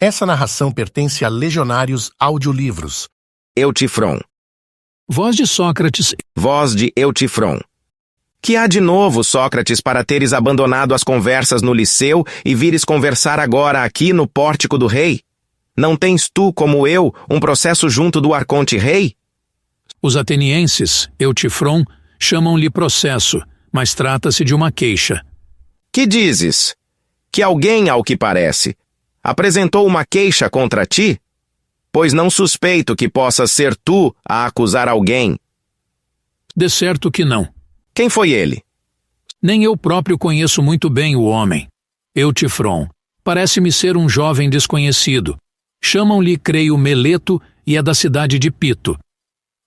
Essa narração pertence a Legionários Audiolivros. Eutifron. Voz de Sócrates. Voz de Eutifron. Que há de novo, Sócrates, para teres abandonado as conversas no Liceu e vires conversar agora aqui no pórtico do rei? Não tens tu, como eu, um processo junto do arconte-rei? Os atenienses, Eutifron, chamam-lhe processo, mas trata-se de uma queixa. Que dizes? Que alguém, ao que parece, apresentou uma queixa contra ti? Pois não suspeito que possas ser tu a acusar alguém. De certo que não. Quem foi ele? Nem eu próprio conheço muito bem o homem. Eutifron. Parece-me ser um jovem desconhecido. Chamam-lhe, creio, Meleto e é da cidade de Pito.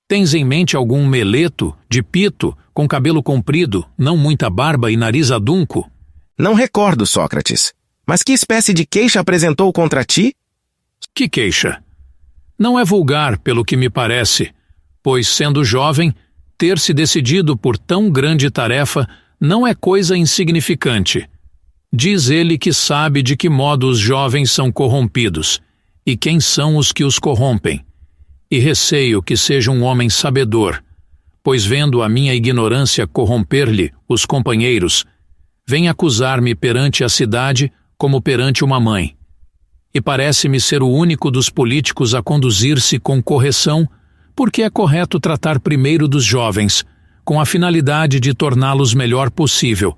Tens em mente algum Meleto, de Pito, com cabelo comprido, não muita barba e nariz adunco? Não recordo, Sócrates. Mas que espécie de queixa apresentou contra ti? Que queixa? Não é vulgar, pelo que me parece, pois, sendo jovem, ter-se decidido por tão grande tarefa não é coisa insignificante. Diz ele que sabe de que modo os jovens são corrompidos, e quem são os que os corrompem. E receio que seja um homem sabedor, pois vendo a minha ignorância corromper-lhe os companheiros, vem acusar-me perante a cidade como perante uma mãe. E parece-me ser o único dos políticos a conduzir-se com correção, porque é correto tratar primeiro dos jovens, com a finalidade de torná-los melhor possível,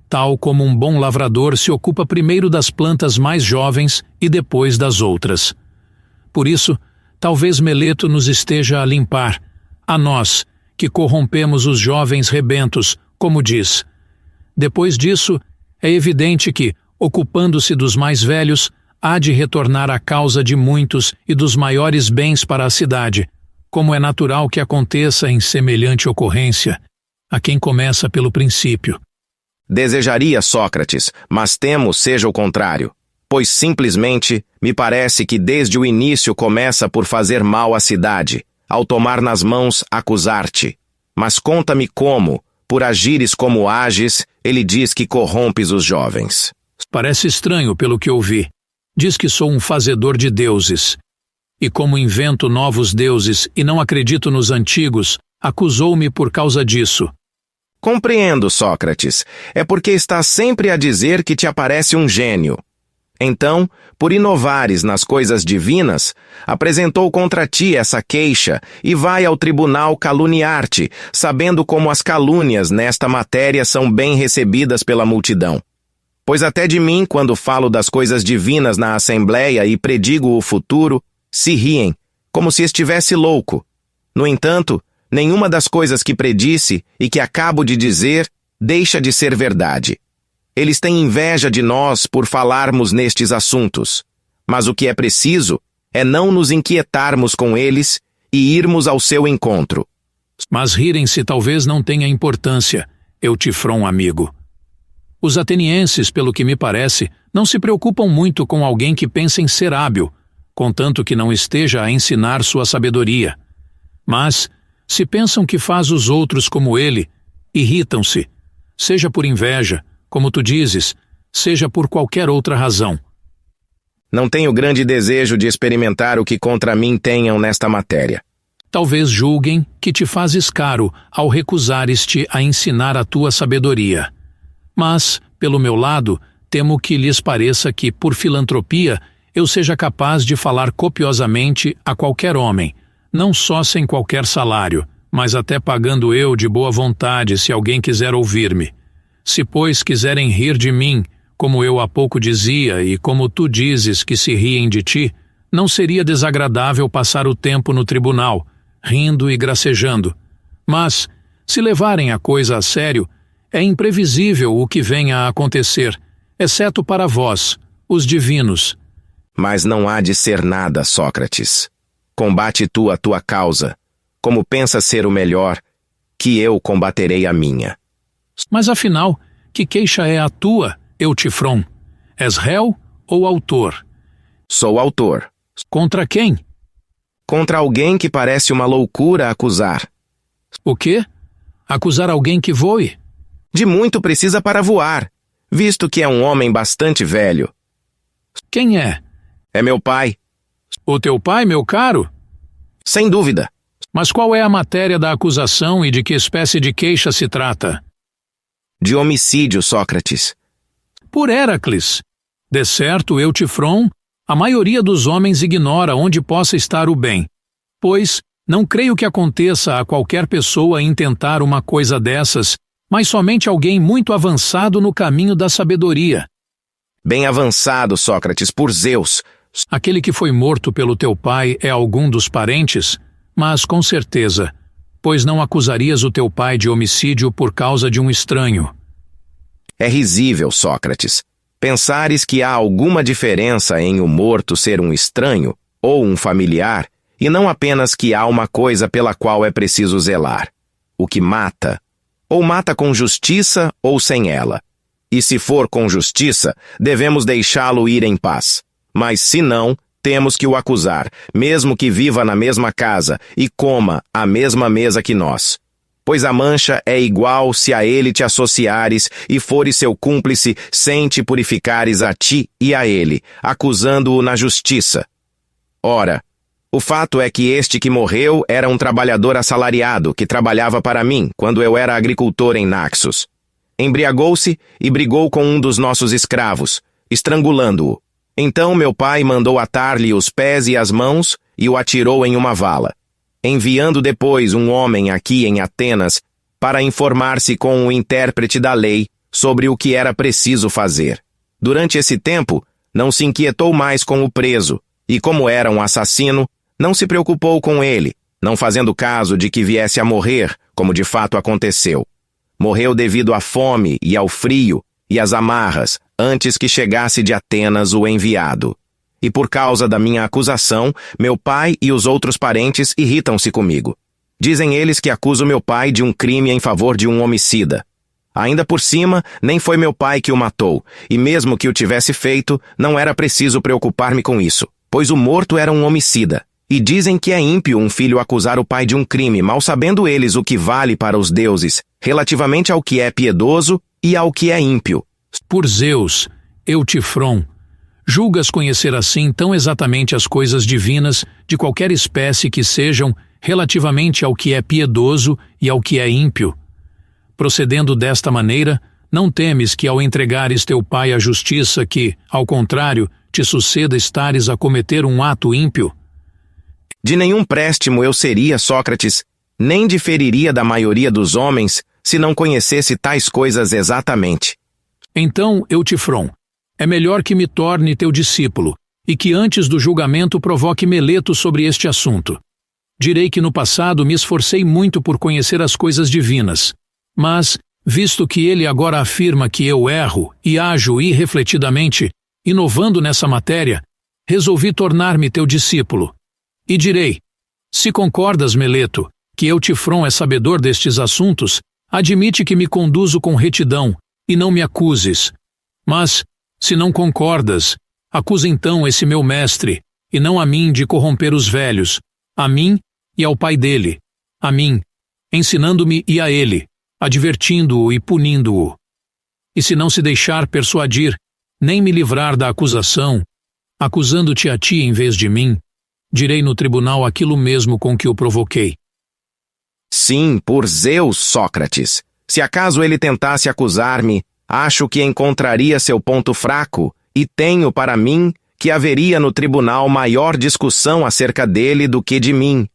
tal como um bom lavrador se ocupa primeiro das plantas mais jovens e depois das outras. Por isso, talvez Meleto nos esteja a limpar, a nós, que corrompemos os jovens rebentos, como diz. Depois disso, é evidente que, ocupando-se dos mais velhos, há de retornar a causa de muitos e dos maiores bens para a cidade, como é natural que aconteça em semelhante ocorrência, a quem começa pelo princípio. Desejaria, Sócrates, mas temo seja o contrário, pois simplesmente me parece que desde o início começa por fazer mal à cidade, ao tomar nas mãos acusar-te. Mas conta-me como, por agires como ages, ele diz que corrompes os jovens. Parece estranho pelo que ouvi. Diz que sou um fazedor de deuses. E como invento novos deuses e não acredito nos antigos, acusou-me por causa disso. Compreendo, Sócrates. É porque estás sempre a dizer que te aparece um gênio. Então, por inovares nas coisas divinas, apresentou contra ti essa queixa e vai ao tribunal caluniar-te, sabendo como as calúnias nesta matéria são bem recebidas pela multidão. Pois até de mim, quando falo das coisas divinas na assembleia e predigo o futuro, se riem, como se estivesse louco. No entanto, nenhuma das coisas que predisse e que acabo de dizer deixa de ser verdade. Eles têm inveja de nós por falarmos nestes assuntos, mas o que é preciso é não nos inquietarmos com eles e irmos ao seu encontro. Mas rirem-se talvez não tenha importância, Eutifron amigo. Os atenienses, pelo que me parece, não se preocupam muito com alguém que pensa em ser hábil, contanto que não esteja a ensinar sua sabedoria. Mas, se pensam que faz os outros como ele, irritam-se, seja por inveja, como tu dizes, seja por qualquer outra razão. Não tenho grande desejo de experimentar o que contra mim tenham nesta matéria. Talvez julguem que te fazes caro ao recusares-te a ensinar a tua sabedoria. Mas, pelo meu lado, temo que lhes pareça que, por filantropia, eu seja capaz de falar copiosamente a qualquer homem, não só sem qualquer salário, mas até pagando eu de boa vontade se alguém quiser ouvir-me. Se, pois, quiserem rir de mim, como eu há pouco dizia e como tu dizes que se riem de ti, não seria desagradável passar o tempo no tribunal, rindo e gracejando. Mas, se levarem a coisa a sério, é imprevisível o que venha a acontecer, exceto para vós, os divinos. Mas não há de ser nada, Sócrates. Combate tu a tua causa, como pensas ser o melhor, que eu combaterei a minha. Mas afinal, que queixa é a tua, Eutifron? És réu ou autor? Sou autor. Contra quem? Contra alguém que parece uma loucura acusar. O quê? Acusar alguém que voe? De muito precisa para voar, visto que é um homem bastante velho. Quem é? É meu pai. O teu pai, meu caro? Sem dúvida. Mas qual é a matéria da acusação e de que espécie de queixa se trata? De homicídio, Sócrates. Por Héracles. De certo, Eutifron, a maioria dos homens ignora onde possa estar o bem, pois não creio que aconteça a qualquer pessoa intentar uma coisa dessas, mas somente alguém muito avançado no caminho da sabedoria. Bem avançado, Sócrates, por Zeus. Aquele que foi morto pelo teu pai é algum dos parentes? Mas com certeza, pois não acusarias o teu pai de homicídio por causa de um estranho. É risível, Sócrates. Pensares que há alguma diferença em o morto ser um estranho ou um familiar, e não apenas que há uma coisa pela qual é preciso zelar. O que mata, ou mata com justiça ou sem ela. E se for com justiça, devemos deixá-lo ir em paz. Mas se não, temos que o acusar, mesmo que viva na mesma casa e coma à mesma mesa que nós. Pois a mancha é igual se a ele te associares e fores seu cúmplice sem te purificares a ti e a ele, acusando-o na justiça. Ora, o fato é que este que morreu era um trabalhador assalariado que trabalhava para mim quando eu era agricultor em Naxos. Embriagou-se e brigou com um dos nossos escravos, estrangulando-o. Então meu pai mandou atar-lhe os pés e as mãos e o atirou em uma vala, enviando depois um homem aqui em Atenas para informar-se com o intérprete da lei sobre o que era preciso fazer. Durante esse tempo, não se inquietou mais com o preso, e como era um assassino, não se preocupou com ele, não fazendo caso de que viesse a morrer, como de fato aconteceu. Morreu devido à fome e ao frio e às amarras, antes que chegasse de Atenas o enviado. E por causa da minha acusação, meu pai e os outros parentes irritam-se comigo. Dizem eles que acuso meu pai de um crime em favor de um homicida. Ainda por cima, nem foi meu pai que o matou, e mesmo que o tivesse feito, não era preciso preocupar-me com isso, pois o morto era um homicida. E dizem que é ímpio um filho acusar o pai de um crime, mal sabendo eles o que vale para os deuses, relativamente ao que é piedoso e ao que é ímpio. Por Zeus, Eutifron, julgas conhecer assim tão exatamente as coisas divinas de qualquer espécie que sejam relativamente ao que é piedoso e ao que é ímpio? Procedendo desta maneira, não temes que ao entregares teu pai à justiça que, ao contrário, te suceda estares a cometer um ato ímpio? De nenhum préstimo eu seria, Sócrates, nem diferiria da maioria dos homens se não conhecesse tais coisas exatamente. Então, Eutifron, é melhor que me torne teu discípulo, e que antes do julgamento provoque Meleto sobre este assunto. Direi que no passado me esforcei muito por conhecer as coisas divinas, mas, visto que ele agora afirma que eu erro e ajo irrefletidamente, inovando nessa matéria, resolvi tornar-me teu discípulo. E direi, se concordas, Meleto, que Eutifron é sabedor destes assuntos, admite que me conduzo com retidão, e não me acuses. Mas, se não concordas, acusa então esse meu mestre, e não a mim de corromper os velhos, a mim e ao pai dele, a mim, ensinando-me e a ele, advertindo-o e punindo-o. E se não se deixar persuadir, nem me livrar da acusação, acusando-te a ti em vez de mim, direi no tribunal aquilo mesmo com que o provoquei. Sim, por Zeus, Sócrates. Se acaso ele tentasse acusar-me, acho que encontraria seu ponto fraco, e tenho para mim que haveria no tribunal maior discussão acerca dele do que de mim.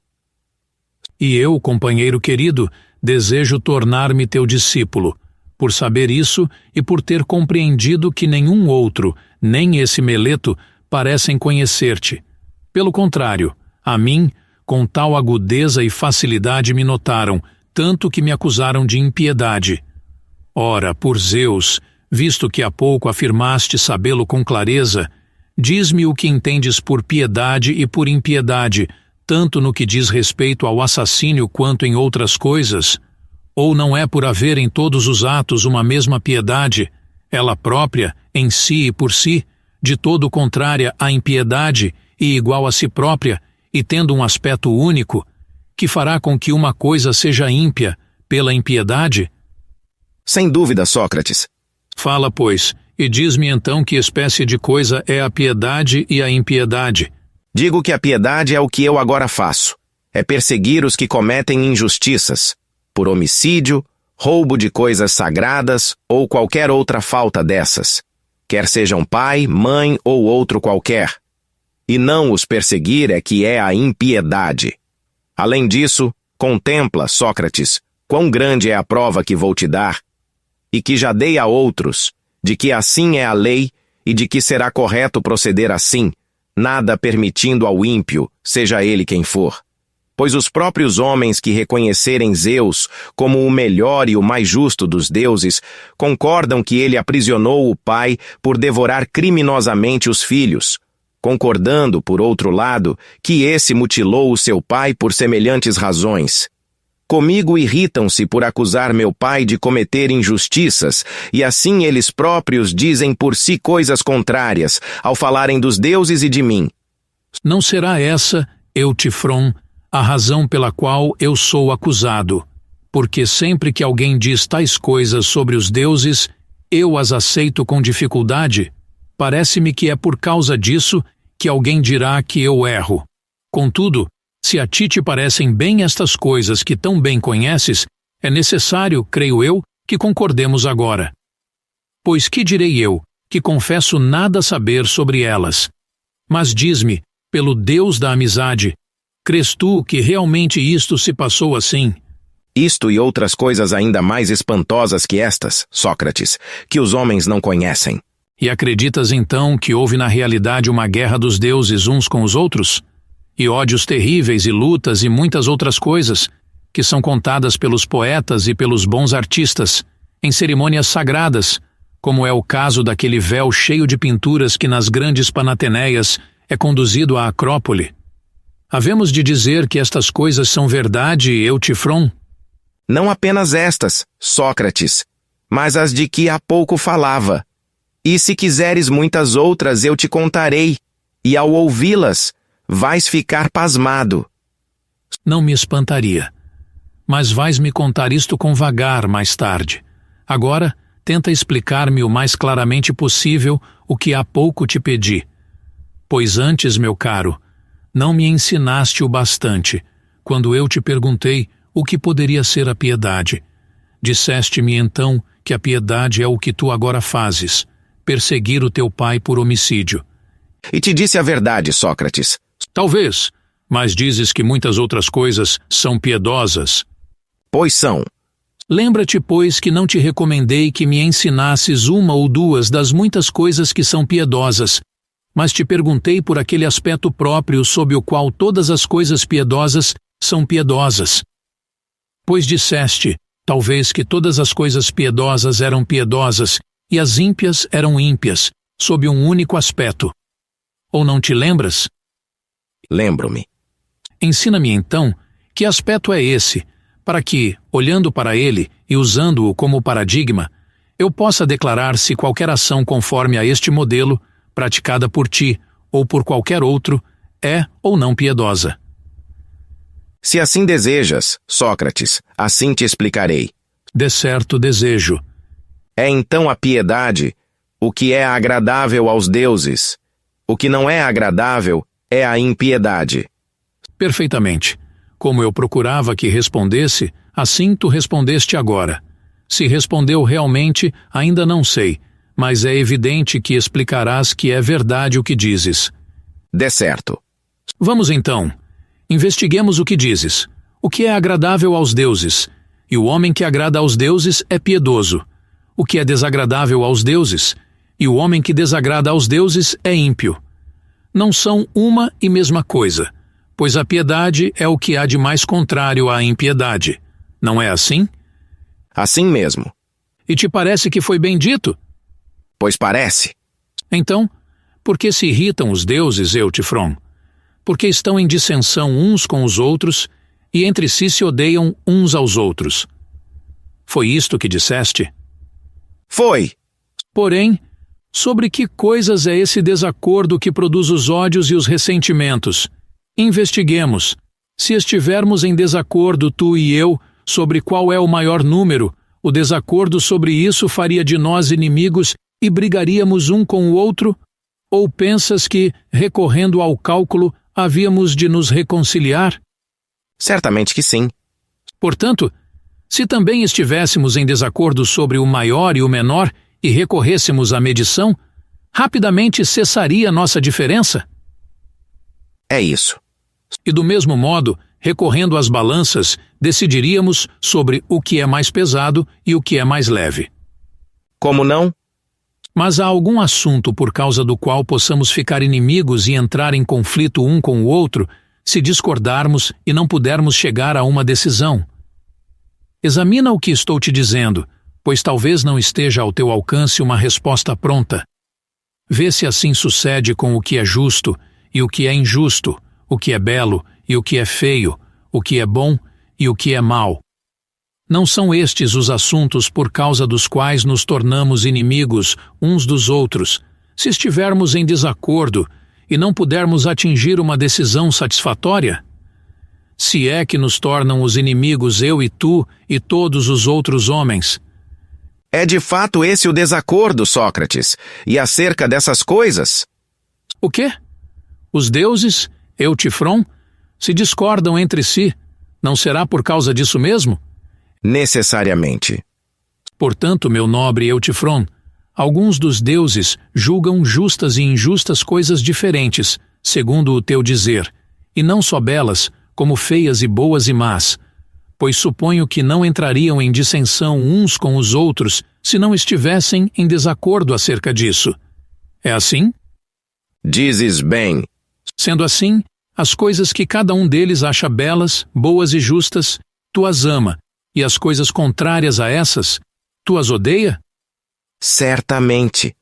E eu, companheiro querido, desejo tornar-me teu discípulo, por saber isso e por ter compreendido que nenhum outro, nem esse Meleto, parecem conhecer-te. Pelo contrário, a mim, com tal agudeza e facilidade me notaram, tanto que me acusaram de impiedade. Ora, por Zeus, visto que há pouco afirmaste sabê-lo com clareza, diz-me o que entendes por piedade e por impiedade, tanto no que diz respeito ao assassínio quanto em outras coisas? Ou não é por haver em todos os atos uma mesma piedade, ela própria, em si e por si, de todo contrária à impiedade e igual a si própria, e tendo um aspecto único, que fará com que uma coisa seja ímpia pela impiedade? Sem dúvida, Sócrates. Fala, pois, E diz-me então que espécie de coisa é a piedade e a impiedade. Digo que a piedade é o que eu agora faço. É perseguir os que cometem injustiças, por homicídio, roubo de coisas sagradas ou qualquer outra falta dessas, quer sejam pai, mãe ou outro qualquer. E não os perseguir é que é a impiedade. Além disso, contempla, Sócrates, quão grande é a prova que vou te dar, e que já dei a outros, de que assim é a lei e de que será correto proceder assim, nada permitindo ao ímpio, seja ele quem for. Pois os próprios homens que reconhecerem Zeus como o melhor e o mais justo dos deuses, concordam que ele aprisionou o pai por devorar criminosamente os filhos, concordando, por outro lado, que esse mutilou o seu pai por semelhantes razões. Comigo irritam-se por acusar meu pai de cometer injustiças, e assim eles próprios dizem por si coisas contrárias, ao falarem dos deuses e de mim. Não será essa, Eutifron, a razão pela qual eu sou acusado, porque sempre que alguém diz tais coisas sobre os deuses, eu as aceito com dificuldade? Parece-me que é por causa disso que alguém dirá que eu erro. Contudo, se a ti te parecem bem estas coisas que tão bem conheces, é necessário, creio eu, que concordemos agora. Pois que direi eu, que confesso nada saber sobre elas? Mas diz-me, pelo Deus da amizade, crês tu que realmente isto se passou assim? Isto e outras coisas ainda mais espantosas que estas, Sócrates, que os homens não conhecem. E acreditas então que houve na realidade uma guerra dos deuses uns com os outros? E ódios terríveis e lutas e muitas outras coisas, que são contadas pelos poetas e pelos bons artistas, em cerimônias sagradas, como é o caso daquele véu cheio de pinturas que nas grandes Panateneias é conduzido à Acrópole. Havemos de dizer que estas coisas são verdade, Eutifron? Não apenas estas, Sócrates, mas as de que há pouco falava. E se quiseres muitas outras eu te contarei, e ao ouvi-las, vais ficar pasmado. Não me espantaria, mas vais-me contar isto com vagar mais tarde. Agora, tenta explicar-me o mais claramente possível o que há pouco te pedi. Pois antes, meu caro, não me ensinaste o bastante, quando eu te perguntei o que poderia ser a piedade. Disseste-me então que a piedade é o que tu agora fazes, perseguir o teu pai por homicídio. E te disse a verdade, Sócrates. Talvez, mas dizes que muitas outras coisas são piedosas. Pois são. Lembra-te, pois, que não te recomendei que me ensinasses uma ou duas das muitas coisas que são piedosas, mas te perguntei por aquele aspecto próprio sob o qual todas as coisas piedosas são piedosas. Pois disseste, talvez, que todas as coisas piedosas eram piedosas e as ímpias eram ímpias, sob um único aspecto. Ou não te lembras? Lembro-me. Ensina-me então que aspecto é esse, para que, olhando para ele e usando-o como paradigma, eu possa declarar se qualquer ação conforme a este modelo, praticada por ti ou por qualquer outro, é ou não piedosa. Se assim desejas, Sócrates, assim te explicarei. De certo desejo. É então a piedade o que é agradável aos deuses. O que não é agradável é a impiedade. Perfeitamente. Como eu procurava que respondesse, assim tu respondeste agora. Se respondeu realmente, ainda não sei, mas é evidente que explicarás que é verdade o que dizes. De certo. Vamos então. Investiguemos o que dizes. O que é agradável aos deuses? E o homem que agrada aos deuses é piedoso. O que é desagradável aos deuses? E o homem que desagrada aos deuses é ímpio. Não são uma e mesma coisa, pois a piedade é o que há de mais contrário à impiedade. Não é assim? Assim mesmo. E te parece que foi bem dito? Pois parece. Então, por que se irritam os deuses, Eutifron? Porque estão em dissensão uns com os outros e entre si se odeiam uns aos outros. Foi isto que disseste? Foi. Porém, sobre que coisas é esse desacordo que produz os ódios e os ressentimentos? Investiguemos. Se estivermos em desacordo, tu e eu, sobre qual é o maior número, o desacordo sobre isso faria de nós inimigos e brigaríamos um com o outro? Ou pensas que, recorrendo ao cálculo, havíamos de nos reconciliar? Certamente que sim. Portanto, se também estivéssemos em desacordo sobre o maior e o menor e recorrêssemos à medição, rapidamente cessaria nossa diferença? É isso. E do mesmo modo, recorrendo às balanças, decidiríamos sobre o que é mais pesado e o que é mais leve. Como não? Mas há algum assunto por causa do qual possamos ficar inimigos e entrar em conflito um com o outro, se discordarmos e não pudermos chegar a uma decisão? Examina o que estou te dizendo, pois talvez não esteja ao teu alcance uma resposta pronta. Vê se assim sucede com o que é justo e o que é injusto, o que é belo e o que é feio, o que é bom e o que é mau. Não são estes os assuntos por causa dos quais nos tornamos inimigos uns dos outros, se estivermos em desacordo e não pudermos atingir uma decisão satisfatória? Se é que nos tornam os inimigos eu e tu e todos os outros homens. É de fato esse o desacordo, Sócrates, e acerca dessas coisas? O quê? Os deuses, Eutifron, se discordam entre si, não será por causa disso mesmo? Necessariamente. Portanto, meu nobre Eutifron, alguns dos deuses julgam justas e injustas coisas diferentes, segundo o teu dizer, e não só belas, como feias e boas e más, pois suponho que não entrariam em dissensão uns com os outros se não estivessem em desacordo acerca disso. É assim? Dizes bem. Sendo assim, as coisas que cada um deles acha belas, boas e justas, tu as ama, e as coisas contrárias a essas, tu as odeia? Certamente.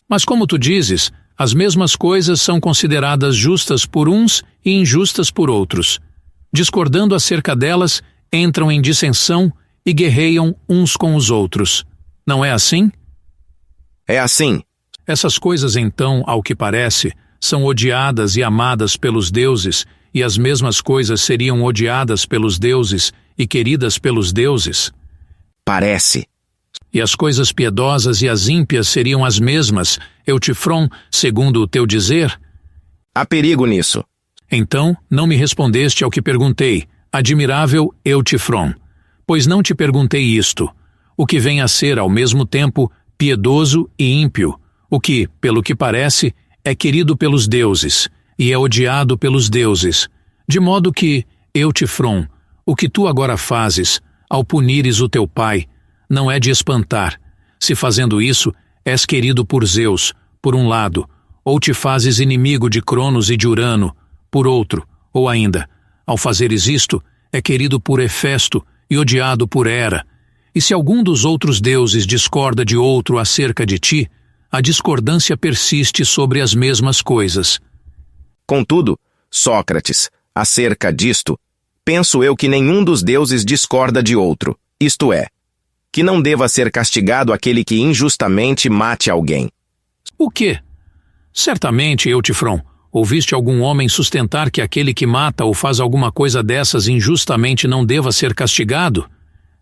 Mas como tu dizes, as mesmas coisas são consideradas justas por uns e injustas por outros. Discordando acerca delas, entram em dissensão e guerreiam uns com os outros. Não é assim? É assim. Essas coisas, então, ao que parece, são odiadas e amadas pelos deuses, e as mesmas coisas seriam odiadas pelos deuses e queridas pelos deuses? Parece. E as coisas piedosas e as ímpias seriam as mesmas, Eutifron, segundo o teu dizer? Há perigo nisso. Então, não me respondeste ao que perguntei, admirável Eutifron, pois não te perguntei isto, o que vem a ser ao mesmo tempo piedoso e ímpio, o que, pelo que parece, é querido pelos deuses e é odiado pelos deuses, de modo que, Eutifron, o que tu agora fazes, ao punires o teu pai, não é de espantar, se fazendo isso és querido por Zeus, por um lado, ou te fazes inimigo de Cronos e de Urano, por outro, ou ainda, ao fazeres isto, é querido por Hefesto e odiado por Hera, e se algum dos outros deuses discorda de outro acerca de ti, a discordância persiste sobre as mesmas coisas. Contudo, Sócrates, acerca disto, penso eu que nenhum dos deuses discorda de outro, isto é, que não deva ser castigado aquele que injustamente mate alguém. O quê? Certamente, Eutifron, ouviste algum homem sustentar que aquele que mata ou faz alguma coisa dessas injustamente não deva ser castigado?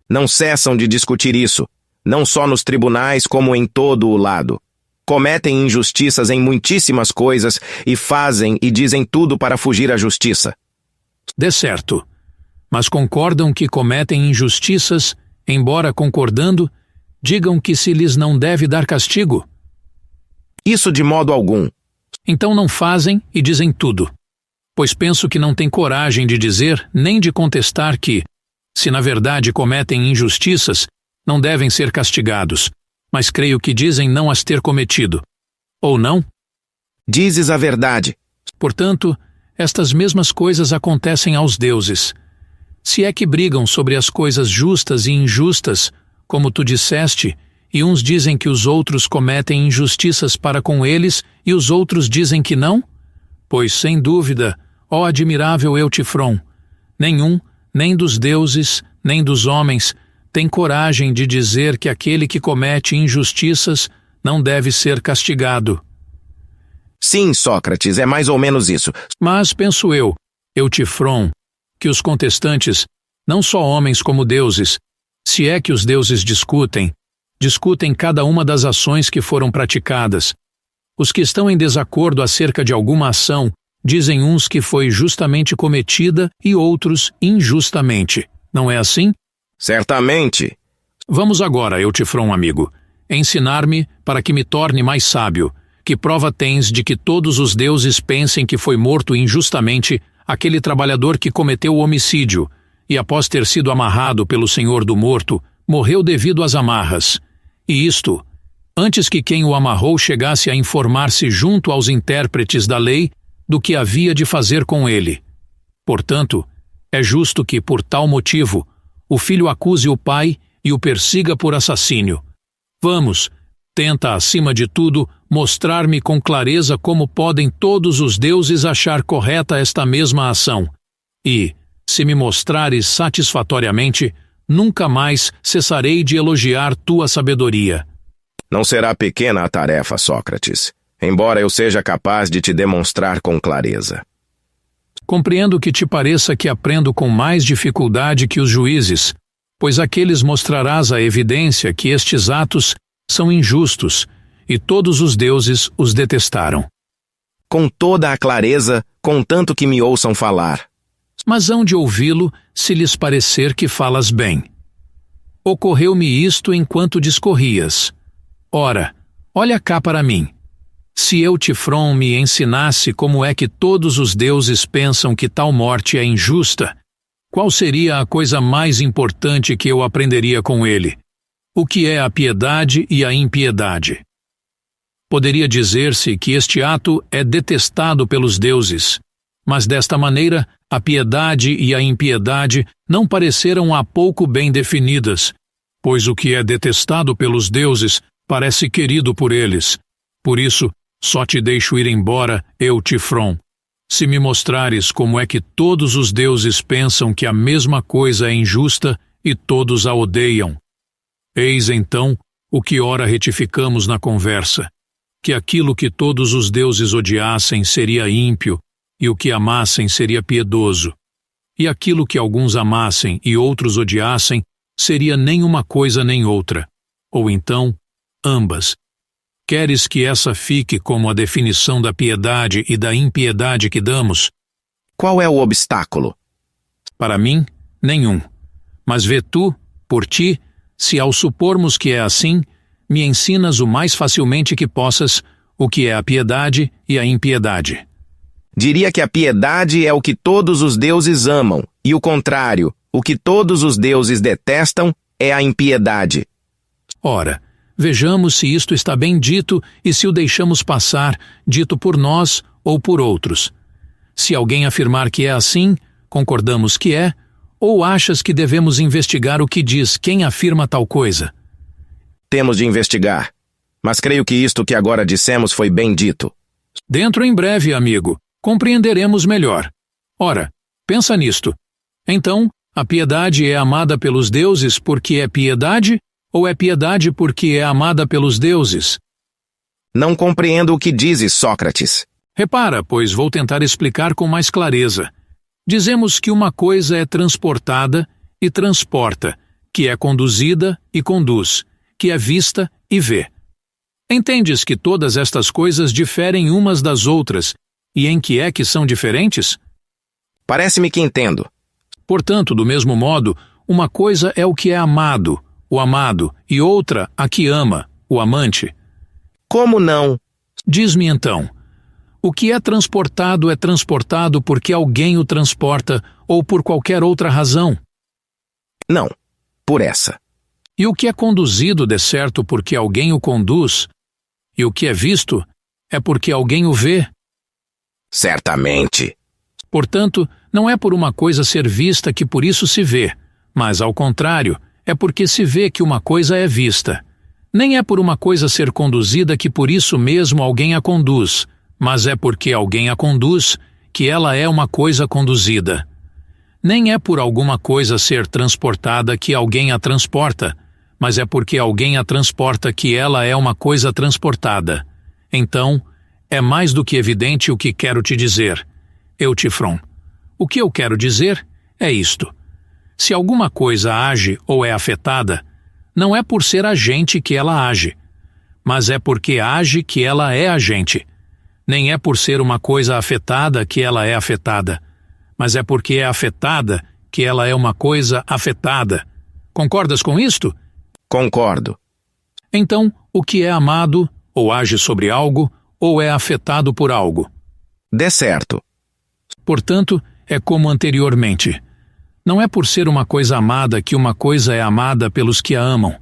Não cessam de discutir isso, não só nos tribunais como em todo o lado. Cometem injustiças em muitíssimas coisas e fazem e dizem tudo para fugir à justiça. De certo. Mas concordam que cometem injustiças, embora concordando, digam que se lhes não deve dar castigo? Isso de modo algum. Então não fazem e dizem tudo. Pois penso que não têm coragem de dizer nem de contestar que, se na verdade cometem injustiças, não devem ser castigados, mas creio que dizem não as ter cometido. Ou não? Dizes a verdade. Portanto, estas mesmas coisas acontecem aos deuses. Se é que brigam sobre as coisas justas e injustas, como tu disseste, e uns dizem que os outros cometem injustiças para com eles e os outros dizem que não? Pois, sem dúvida, ó admirável Eutifron, nenhum, nem dos deuses, nem dos homens, tem coragem de dizer que aquele que comete injustiças não deve ser castigado. Sim, Sócrates, é mais ou menos isso. Mas penso eu, Eutifron, que os contestantes, não só homens como deuses, se é que os deuses discutem, discutem cada uma das ações que foram praticadas. Os que estão em desacordo acerca de alguma ação dizem uns que foi justamente cometida e outros injustamente. Não é assim? Certamente. Vamos agora, Eutifron, amigo, ensinar-me para que me torne mais sábio. Que prova tens de que todos os deuses pensem que foi morto injustamente aquele trabalhador que cometeu o homicídio e, após ter sido amarrado pelo senhor do morto, morreu devido às amarras? E isto, antes que quem o amarrou chegasse a informar-se junto aos intérpretes da lei do que havia de fazer com ele. Portanto, é justo que, por tal motivo, o filho acuse o pai e o persiga por assassínio. Vamos, tenta, acima de tudo, mostrar-me com clareza como podem todos os deuses achar correta esta mesma ação. E, se me mostrares satisfatoriamente, nunca mais cessarei de elogiar tua sabedoria. Não será pequena a tarefa, Sócrates, embora eu seja capaz de te demonstrar com clareza. Compreendo que te pareça que aprendo com mais dificuldade que os juízes, pois àqueles mostrarás a evidência que estes atos são injustos, e todos os deuses os detestaram. Com toda a clareza, contanto que me ouçam falar. Mas hão de ouvi-lo se lhes parecer que falas bem. Ocorreu-me isto enquanto discorrias. Ora, olha cá para mim. Se Eutifron me ensinasse como é que todos os deuses pensam que tal morte é injusta, qual seria a coisa mais importante que eu aprenderia com ele? O que é a piedade e a impiedade? Poderia dizer-se que este ato é detestado pelos deuses, mas desta maneira a piedade e a impiedade não pareceram há pouco bem definidas, pois o que é detestado pelos deuses parece querido por eles. Por isso, só te deixo ir embora, Eutifron, se me mostrares como é que todos os deuses pensam que a mesma coisa é injusta e todos a odeiam. Eis então o que ora retificamos na conversa, que aquilo que todos os deuses odiassem seria ímpio, e o que amassem seria piedoso, e aquilo que alguns amassem e outros odiassem seria nem uma coisa nem outra, ou então, ambas. Queres que essa fique como a definição da piedade e da impiedade que damos? Qual é o obstáculo? Para mim, nenhum. Mas vê tu, por ti, se ao supormos que é assim, me ensinas o mais facilmente que possas o que é a piedade e a impiedade. Diria que a piedade é o que todos os deuses amam, e o contrário, o que todos os deuses detestam, é a impiedade. Ora, vejamos se isto está bem dito e se o deixamos passar, dito por nós ou por outros. Se alguém afirmar que é assim, concordamos que é, ou achas que devemos investigar o que diz quem afirma tal coisa? Temos de investigar, mas creio que isto que agora dissemos foi bem dito. Dentro em breve, amigo, compreenderemos melhor. Ora, pensa nisto. Então, a piedade é amada pelos deuses porque é piedade, ou é piedade porque é amada pelos deuses? Não compreendo o que dizes, Sócrates. Repara, pois vou tentar explicar com mais clareza. Dizemos que uma coisa é transportada e transporta, que é conduzida e conduz, que é vista e vê. Entendes que todas estas coisas diferem umas das outras, e em que é que são diferentes? Parece-me que entendo. Portanto, do mesmo modo, uma coisa é o que é amado, o amado, e outra a que ama, o amante. Como não? Diz-me então, o que é transportado porque alguém o transporta ou por qualquer outra razão? Não, por essa. E o que é conduzido, de certo, porque alguém o conduz? E o que é visto é porque alguém o vê? Certamente. Portanto, não é por uma coisa ser vista que por isso se vê, mas, ao contrário, é porque se vê que uma coisa é vista. Nem é por uma coisa ser conduzida que por isso mesmo alguém a conduz, mas é porque alguém a conduz que ela é uma coisa conduzida. Nem é por alguma coisa ser transportada que alguém a transporta, mas é porque alguém a transporta que ela é uma coisa transportada. Então, é mais do que evidente o que quero te dizer, Eutifron. O que eu quero dizer é isto. Se alguma coisa age ou é afetada, não é por ser agente que ela age, mas é porque age que ela é agente. Nem é por ser uma coisa afetada que ela é afetada, mas é porque é afetada que ela é uma coisa afetada. Concordas com isto? Concordo. Então, o que é amado, ou age sobre algo, ou é afetado por algo. Dê certo. Portanto, é como anteriormente. Não é por ser uma coisa amada que uma coisa é amada pelos que a amam,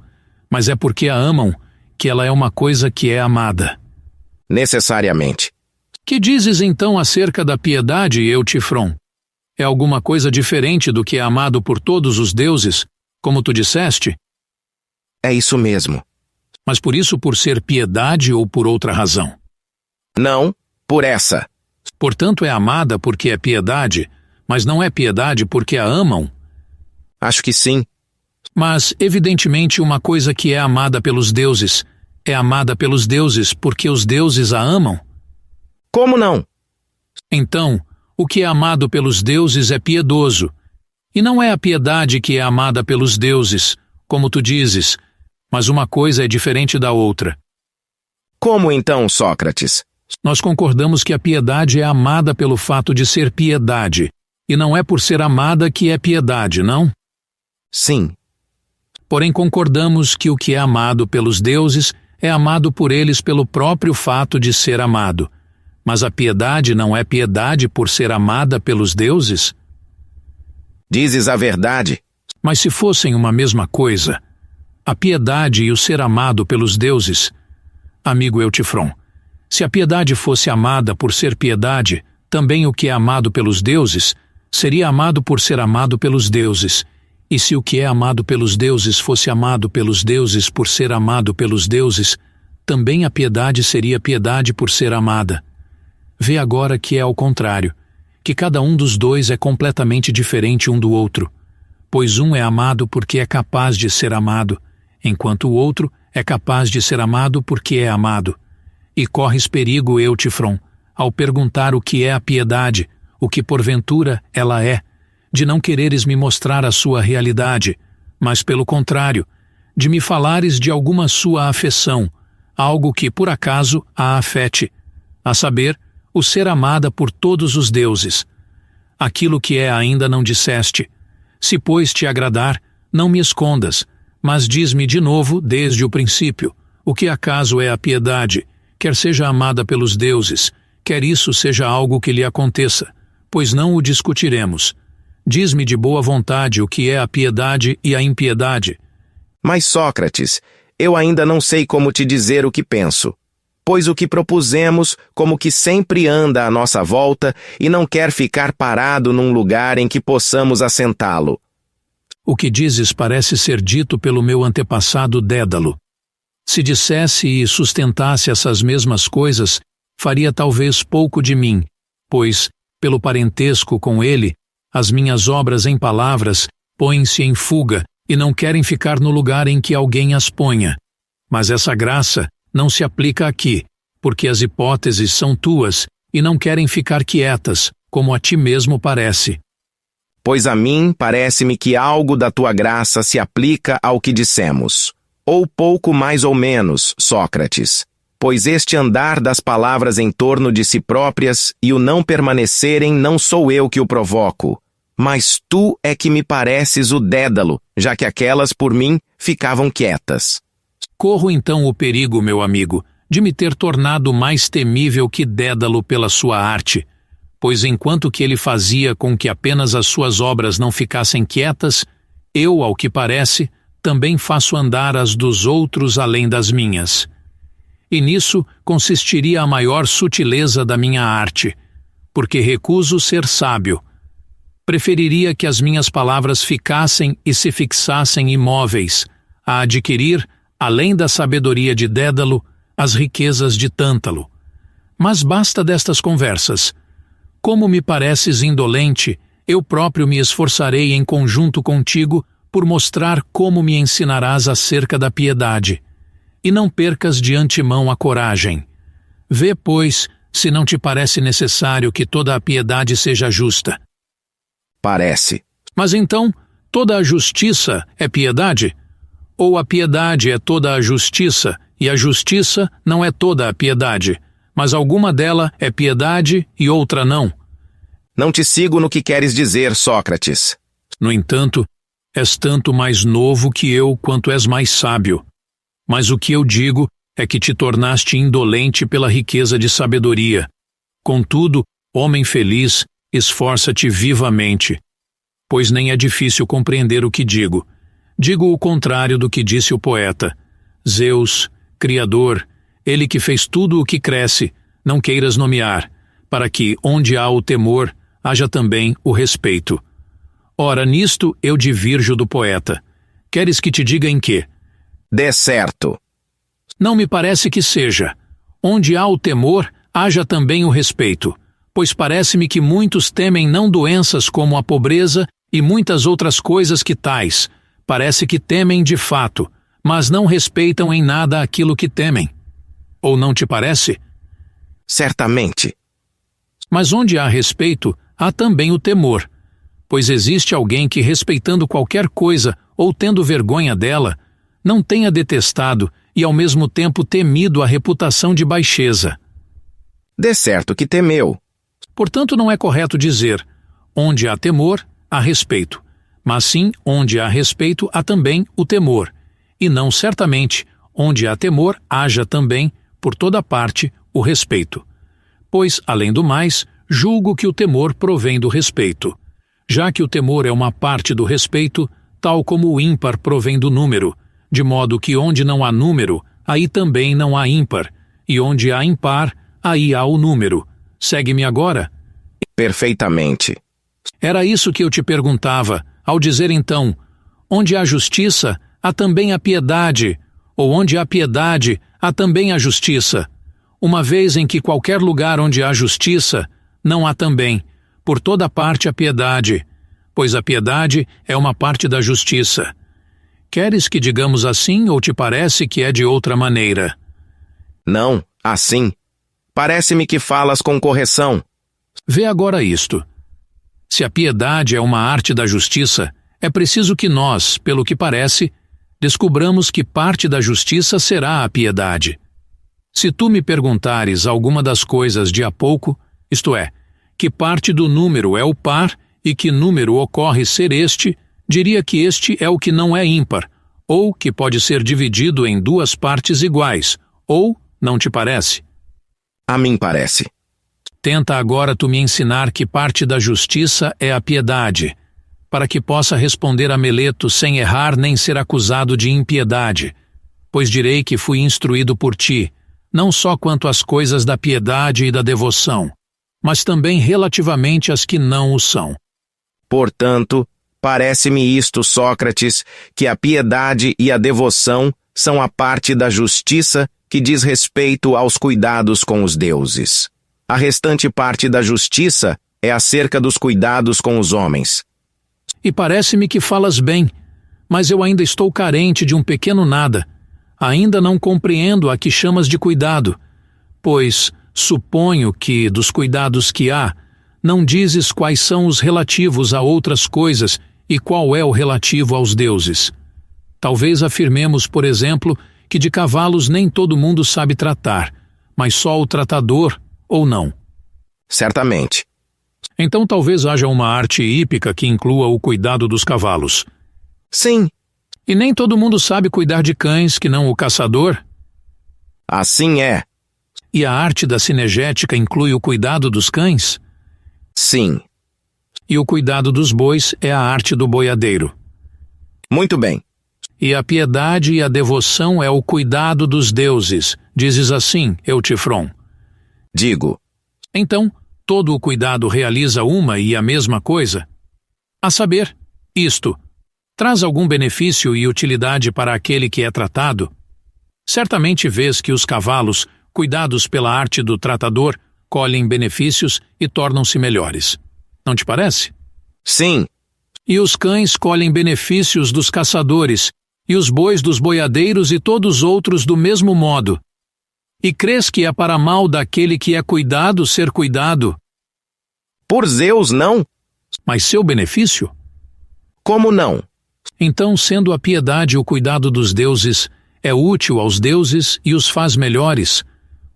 mas é porque a amam que ela é uma coisa que é amada. Necessariamente. Que dizes então acerca da piedade, Eutifron? É alguma coisa diferente do que é amado por todos os deuses, como tu disseste? É isso mesmo. Mas por isso por ser piedade ou por outra razão? Não, por essa. Portanto é amada porque é piedade, mas não é piedade porque a amam? Acho que sim. Mas, evidentemente, uma coisa que é amada pelos deuses é amada pelos deuses porque os deuses a amam? Como não? Então, o que é amado pelos deuses é piedoso. E não é a piedade que é amada pelos deuses, como tu dizes, mas uma coisa é diferente da outra. Como então, Sócrates? Nós concordamos que a piedade é amada pelo fato de ser piedade, e não é por ser amada que é piedade, não? Sim. Porém concordamos que o que é amado pelos deuses é amado por eles pelo próprio fato de ser amado. Mas a piedade não é piedade por ser amada pelos deuses? Dizes a verdade. Mas se fossem uma mesma coisa, a piedade e o ser amado pelos deuses, amigo Eutifron, se a piedade fosse amada por ser piedade, também o que é amado pelos deuses seria amado por ser amado pelos deuses. E se o que é amado pelos deuses fosse amado pelos deuses por ser amado pelos deuses, também a piedade seria piedade por ser amada. Vê agora que é ao contrário, que cada um dos dois é completamente diferente um do outro, pois um é amado porque é capaz de ser amado, enquanto o outro é capaz de ser amado porque é amado. E corres perigo, Eutifron, ao perguntar o que é a piedade, o que porventura ela é, de não quereres me mostrar a sua realidade, mas pelo contrário, de me falares de alguma sua afeição, algo que por acaso a afete, a saber, o ser amada por todos os deuses. Aquilo que é ainda não disseste. Se, pois, te agradar, não me escondas, mas diz-me de novo desde o princípio, o que acaso é a piedade, quer seja amada pelos deuses, quer isso seja algo que lhe aconteça, pois não o discutiremos. Diz-me de boa vontade o que é a piedade e a impiedade. Mas, Sócrates, eu ainda não sei como te dizer o que penso, pois o que propusemos como que sempre anda à nossa volta e não quer ficar parado num lugar em que possamos assentá-lo. O que dizes parece ser dito pelo meu antepassado Dédalo. Se dissesse e sustentasse essas mesmas coisas, faria talvez pouco de mim, pois, pelo parentesco com ele, as minhas obras em palavras põem-se em fuga e não querem ficar no lugar em que alguém as ponha. Mas essa graça não se aplica aqui, porque as hipóteses são tuas e não querem ficar quietas, como a ti mesmo parece. Pois a mim parece-me que algo da tua graça se aplica ao que dissemos. Ou pouco mais ou menos, Sócrates. Pois este andar das palavras em torno de si próprias e o não permanecerem não sou eu que o provoco, mas tu é que me pareces o Dédalo, já que aquelas por mim ficavam quietas. Corro então o perigo, meu amigo, de me ter tornado mais temível que Dédalo pela sua arte, pois enquanto que ele fazia com que apenas as suas obras não ficassem quietas, eu, ao que parece, também faço andar as dos outros além das minhas. E nisso consistiria a maior sutileza da minha arte, porque recuso ser sábio. Preferiria que as minhas palavras ficassem e se fixassem imóveis, a adquirir, além da sabedoria de Dédalo, as riquezas de Tântalo. Mas basta destas conversas. Como me pareces indolente, eu próprio me esforçarei em conjunto contigo por mostrar como me ensinarás acerca da piedade. E não percas de antemão a coragem. Vê, pois, se não te parece necessário que toda a piedade seja justa. Parece. Mas então, toda a justiça é piedade? Ou a piedade é toda a justiça, e a justiça não é toda a piedade, mas alguma dela é piedade e outra não. Não te sigo no que queres dizer, Sócrates. No entanto, és tanto mais novo que eu quanto és mais sábio. Mas o que eu digo é que te tornaste indolente pela riqueza de sabedoria. Contudo, homem feliz, esforça-te vivamente. Pois nem é difícil compreender o que digo. Digo o contrário do que disse o poeta. Zeus, Criador, ele que fez tudo o que cresce, não queiras nomear, para que, onde há o temor, haja também o respeito. Ora, nisto eu divirjo do poeta. Queres que te diga em quê? Dê certo. Não me parece que seja. Onde há o temor, haja também o respeito, pois parece-me que muitos temem não doenças como a pobreza e muitas outras coisas que tais. Parece que temem de fato, mas não respeitam em nada aquilo que temem. Ou não te parece? Certamente. Mas onde há respeito, há também o temor, pois existe alguém que, respeitando qualquer coisa ou tendo vergonha dela, não tenha detestado e ao mesmo tempo temido a reputação de baixeza. Dê certo que temeu. Portanto, não é correto dizer, onde há temor, há respeito, mas sim, onde há respeito, há também o temor, e não certamente, onde há temor, haja também, por toda parte, o respeito. Pois, além do mais, julgo que o temor provém do respeito. Já que o temor é uma parte do respeito, tal como o ímpar provém do número, de modo que onde não há número, aí também não há ímpar, e onde há impar, aí há o número. Segue-me agora? Perfeitamente. Era isso que eu te perguntava, ao dizer então, onde há justiça, há também a piedade, ou onde há piedade, há também a justiça. Uma vez em que qualquer lugar onde há justiça, não há também, por toda parte a piedade, pois a piedade é uma parte da justiça. Queres que digamos assim ou te parece que é de outra maneira? Não, assim. Parece-me que falas com correção. Vê agora isto. Se a piedade é uma arte da justiça, é preciso que nós, pelo que parece, descubramos que parte da justiça será a piedade. Se tu me perguntares alguma das coisas de há pouco, isto é, que parte do número é o par e que número ocorre ser este, diria que este é o que não é ímpar, ou que pode ser dividido em duas partes iguais, ou, não te parece? A mim parece. Tenta agora tu me ensinar que parte da justiça é a piedade, para que possa responder a Meleto sem errar nem ser acusado de impiedade, pois direi que fui instruído por ti, não só quanto às coisas da piedade e da devoção, mas também relativamente às que não o são. Portanto, parece-me isto, Sócrates, que a piedade e a devoção são a parte da justiça que diz respeito aos cuidados com os deuses. A restante parte da justiça é acerca dos cuidados com os homens. E parece-me que falas bem, mas eu ainda estou carente de um pequeno nada. Ainda não compreendo a que chamas de cuidado, pois suponho que, dos cuidados que há, não dizes quais são os relativos a outras coisas e qual é o relativo aos deuses. Talvez afirmemos, por exemplo, que de cavalos nem todo mundo sabe tratar, mas só o tratador, ou não? Certamente. Então talvez haja uma arte hípica que inclua o cuidado dos cavalos. Sim. E nem todo mundo sabe cuidar de cães que não o caçador? Assim é. E a arte da cinegética inclui o cuidado dos cães? Sim. E o cuidado dos bois é a arte do boiadeiro. Muito bem. E a piedade e a devoção é o cuidado dos deuses. Dizes assim, Eutifron? Digo. Então, todo o cuidado realiza uma e a mesma coisa? A saber, isto, traz algum benefício e utilidade para aquele que é tratado? Certamente vês que os cavalos, cuidados pela arte do tratador, colhem benefícios e tornam-se melhores. Não te parece? Sim. E os cães colhem benefícios dos caçadores, e os bois dos boiadeiros e todos os outros do mesmo modo. E crês que é para mal daquele que é cuidado ser cuidado? Por Zeus, não. Mas seu benefício? Como não? Então, sendo a piedade o cuidado dos deuses, é útil aos deuses e os faz melhores,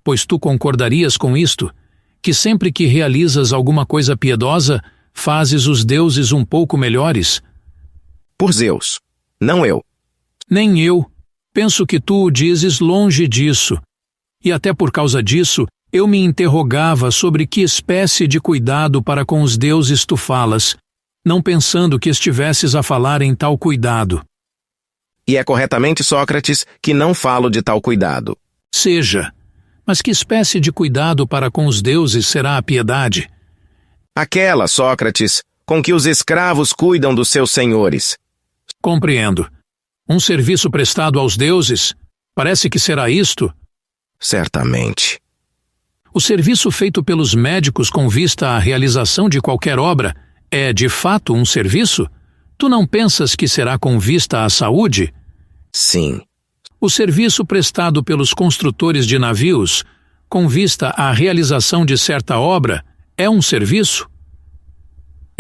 pois tu concordarias com isto, que sempre que realizas alguma coisa piedosa, fazes os deuses um pouco melhores? Por Zeus, não eu. Nem eu. Penso que tu o dizes longe disso. E até por causa disso, eu me interrogava sobre que espécie de cuidado para com os deuses tu falas, não pensando que estivesses a falar em tal cuidado. E é corretamente, Sócrates, que não falo de tal cuidado. Seja, mas que espécie de cuidado para com os deuses será a piedade? Aquela, Sócrates, com que os escravos cuidam dos seus senhores. Compreendo. Um serviço prestado aos deuses? Parece que será isto? Certamente. O serviço feito pelos médicos com vista à realização de qualquer obra é, de fato, um serviço? Tu não pensas que será com vista à saúde? Sim. O serviço prestado pelos construtores de navios, com vista à realização de certa obra, é um serviço?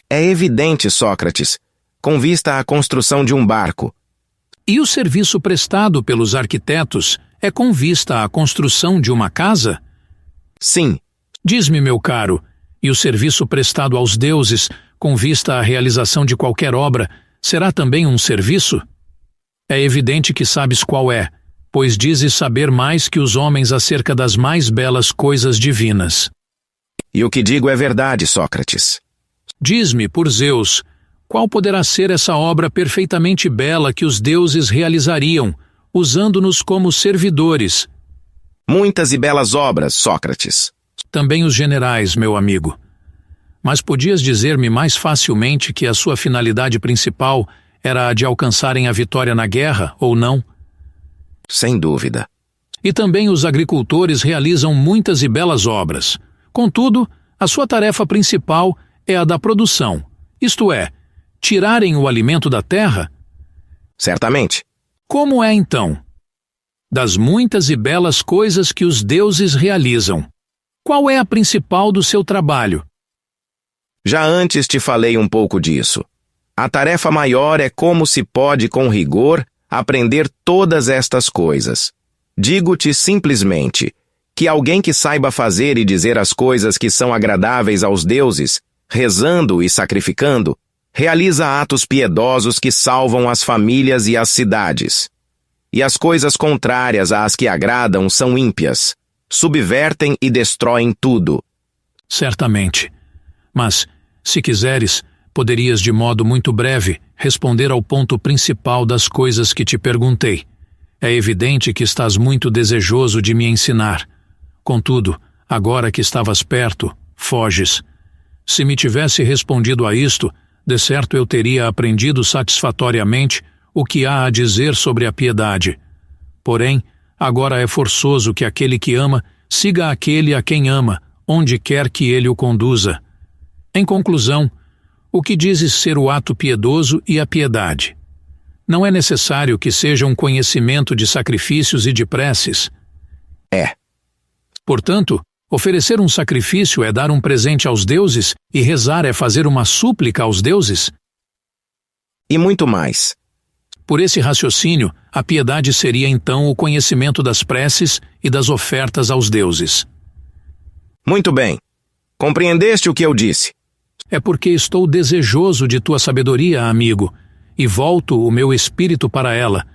É evidente, Sócrates, com vista à construção de um barco. E o serviço prestado pelos arquitetos é com vista à construção de uma casa? Sim. Diz-me, meu caro, e o serviço prestado aos deuses, com vista à realização de qualquer obra, será também um serviço? É evidente que sabes qual é, pois dizes saber mais que os homens acerca das mais belas coisas divinas. E o que digo é verdade, Sócrates. Diz-me, por Zeus, qual poderá ser essa obra perfeitamente bela que os deuses realizariam, usando-nos como servidores? Muitas e belas obras, Sócrates. Também os generais, meu amigo. Mas podias dizer-me mais facilmente que a sua finalidade principal era a de alcançarem a vitória na guerra, ou não? Sem dúvida. E também os agricultores realizam muitas e belas obras. Contudo, a sua tarefa principal é a da produção, isto é, tirarem o alimento da terra? Certamente. Como é então? Das muitas e belas coisas que os deuses realizam, qual é a principal do seu trabalho? Já antes te falei um pouco disso. A tarefa maior é como se pode, com rigor, aprender todas estas coisas. Digo-te simplesmente que alguém que saiba fazer e dizer as coisas que são agradáveis aos deuses, rezando e sacrificando, realiza atos piedosos que salvam as famílias e as cidades. E as coisas contrárias às que agradam são ímpias, subvertem e destroem tudo. Certamente. Mas, se quiseres, poderias de modo muito breve responder ao ponto principal das coisas que te perguntei. É evidente que estás muito desejoso de me ensinar. Contudo, agora que estavas perto, foges. Se me tivesse respondido a isto, de certo eu teria aprendido satisfatoriamente o que há a dizer sobre a piedade. Porém, agora é forçoso que aquele que ama siga aquele a quem ama, onde quer que ele o conduza. Em conclusão, o que dizes ser o ato piedoso e a piedade? Não é necessário que seja um conhecimento de sacrifícios e de preces. É. Portanto, oferecer um sacrifício é dar um presente aos deuses e rezar é fazer uma súplica aos deuses? E muito mais. Por esse raciocínio, a piedade seria então o conhecimento das preces e das ofertas aos deuses. Muito bem. Compreendeste o que eu disse? É porque estou desejoso de tua sabedoria, amigo, e volto o meu espírito para ela,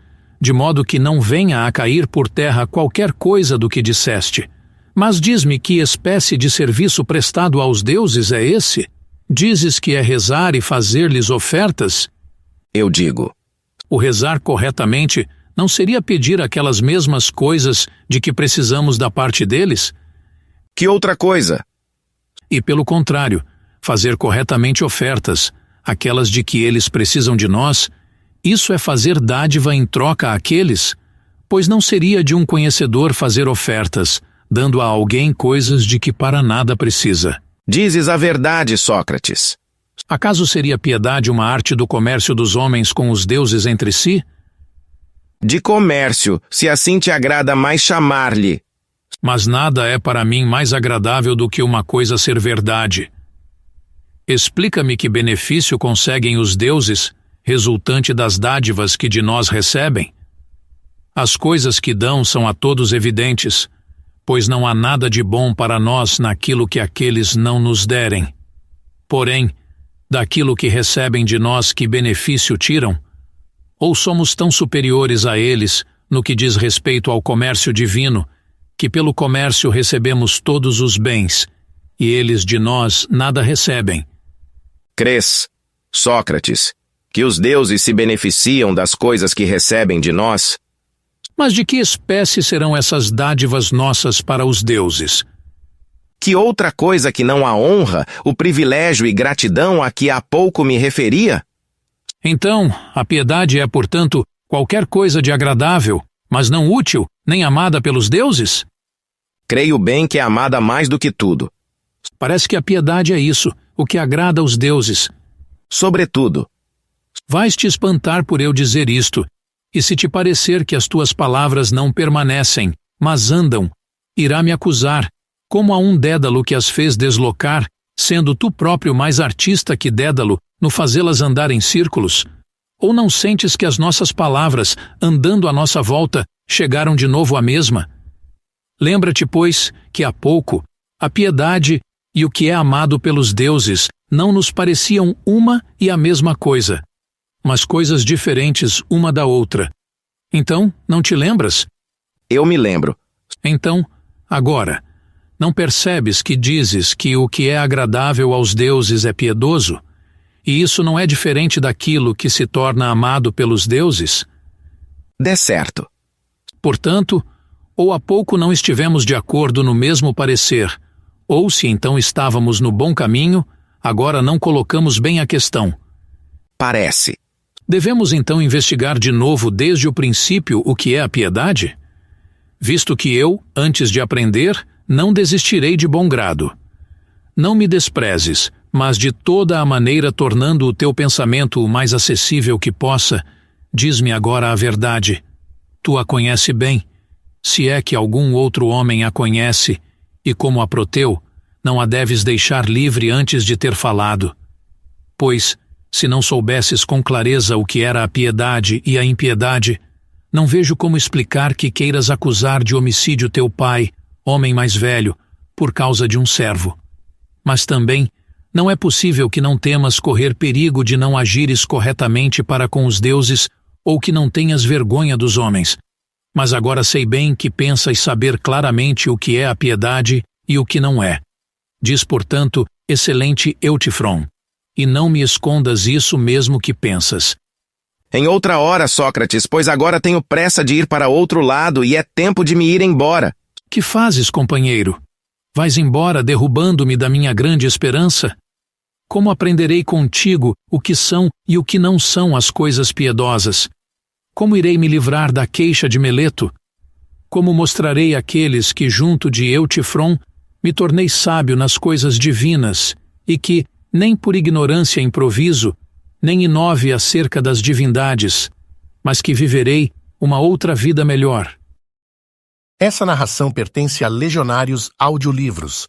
de modo que não venha a cair por terra qualquer coisa do que disseste. Mas diz-me que espécie de serviço prestado aos deuses é esse? Dizes que é rezar e fazer-lhes ofertas? Eu digo. O rezar corretamente não seria pedir aquelas mesmas coisas de que precisamos da parte deles? Que outra coisa? E pelo contrário, fazer corretamente ofertas, aquelas de que eles precisam de nós, isso é fazer dádiva em troca àqueles? Pois não seria de um conhecedor fazer ofertas, dando a alguém coisas de que para nada precisa. Dizes a verdade, Sócrates. Acaso seria piedade uma arte do comércio dos homens com os deuses entre si? De comércio, se assim te agrada mais chamar-lhe. Mas nada é para mim mais agradável do que uma coisa ser verdade. Explica-me que benefício conseguem os deuses, resultante das dádivas que de nós recebem? As coisas que dão são a todos evidentes, pois não há nada de bom para nós naquilo que aqueles não nos derem. Porém, daquilo que recebem de nós, que benefício tiram? Ou somos tão superiores a eles no que diz respeito ao comércio divino, que pelo comércio recebemos todos os bens, e eles de nós nada recebem? Crês, Sócrates, que os deuses se beneficiam das coisas que recebem de nós? Mas de que espécie serão essas dádivas nossas para os deuses? Que outra coisa que não a honra, o privilégio e gratidão a que há pouco me referia? Então, a piedade é, portanto, qualquer coisa de agradável, mas não útil, nem amada pelos deuses? Creio bem que é amada mais do que tudo. Parece que a piedade é isso, o que agrada aos deuses. Sobretudo. Vais te espantar por eu dizer isto, e se te parecer que as tuas palavras não permanecem, mas andam, irá me acusar, como a um Dédalo que as fez deslocar, sendo tu próprio mais artista que Dédalo no fazê-las andar em círculos? Ou não sentes que as nossas palavras, andando à nossa volta, chegaram de novo à mesma? Lembra-te, pois, que há pouco, a piedade e o que é amado pelos deuses não nos pareciam uma e a mesma coisa, mas coisas diferentes uma da outra. Então, não te lembras? Eu me lembro. Então, agora, não percebes que dizes que o que é agradável aos deuses é piedoso? E isso não é diferente daquilo que se torna amado pelos deuses? Dê certo. Portanto, ou há pouco não estivemos de acordo no mesmo parecer, ou se então estávamos no bom caminho, agora não colocamos bem a questão. Parece. Devemos então investigar de novo desde o princípio o que é a piedade? Visto que eu, antes de aprender, não desistirei de bom grado. Não me desprezes, mas de toda a maneira tornando o teu pensamento o mais acessível que possa, diz-me agora a verdade. Tu a conhece bem, se é que algum outro homem a conhece, e como a Proteu, não a deves deixar livre antes de ter falado. Pois, se não soubesses com clareza o que era a piedade e a impiedade, não vejo como explicar que queiras acusar de homicídio teu pai, homem mais velho, por causa de um servo. Mas também, não é possível que não temas correr perigo de não agires corretamente para com os deuses ou que não tenhas vergonha dos homens. Mas agora sei bem que pensas saber claramente o que é a piedade e o que não é. Diz, portanto, excelente Eutifron, e não me escondas isso mesmo que pensas. Em outra hora, Sócrates, pois agora tenho pressa de ir para outro lado e é tempo de me ir embora. Que fazes, companheiro? Vais embora derrubando-me da minha grande esperança? Como aprenderei contigo o que são e o que não são as coisas piedosas? Como irei me livrar da queixa de Meleto? Como mostrarei àqueles que junto de Eutifron me tornei sábio nas coisas divinas e que, nem por ignorância improviso, nem inove acerca das divindades, mas que viverei uma outra vida melhor? Essa narração pertence a Legionários Audiolivros.